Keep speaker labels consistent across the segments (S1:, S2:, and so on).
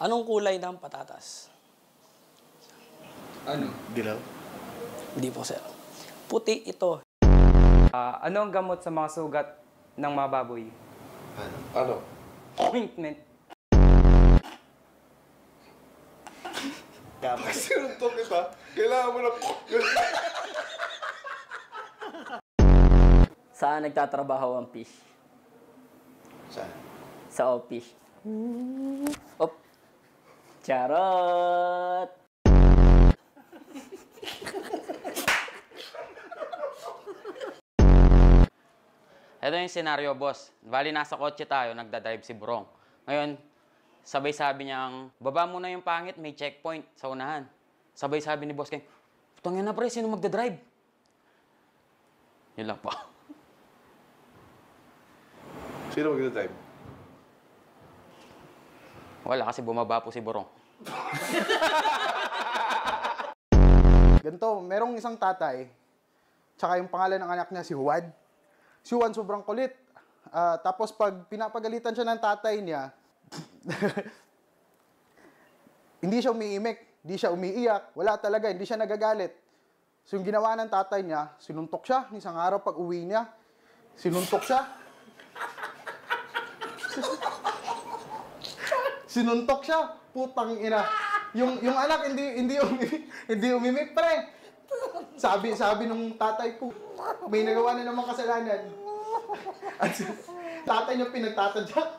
S1: Anong kulay ng patatas?
S2: Ano?
S3: Dilaw.
S1: Hindi po, sir. Puti ito.
S4: Ano ang gamot sa mga sugat ng mga baboy?
S2: Ano?
S4: Ointment.
S2: Sinuntok kita. Kailangan mo na...
S5: Saan nagtatrabaho ang fish?
S2: Saan?
S5: Sa office. Op. Charot!
S6: Ito yung senaryo, boss. Bali, nasa kotse tayo, nagdadrive si Burong. Ngayon, sabay sabi niyang, baba muna yung pangit, may checkpoint sa unahan. Sabay sabi ni boss King, putang yan na pre, sino magdadrive? Yun lang po.
S2: Sino mag-drive?
S6: Wala kasi bumaba po si Burong.
S3: Ganito, merong isang tatay, tsaka yung pangalan ng anak niya si Juan. Si Juan sobrang kulit. Tapos pag pinapagalitan siya ng tatay niya, hindi siya umiimik, hindi siya umiiyak, wala talaga, hindi siya nagagalit. So yung ginawa ng tatay niya, sinuntok siya, isang araw pag uwi niya, sinuntok siya. Sinuntok siya, putang ina. Yung anak hindi umimik pre. Sabi nung tatay ko, may nagawa na namang kasalanan. At tatay niya pinagtatadyak.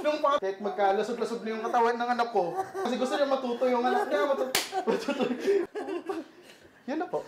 S3: Nung kahit magkalusog-lusog na yung katawan ng anak ko, kasi gusto niya matuto yung anak niya, matuto. Yun na po.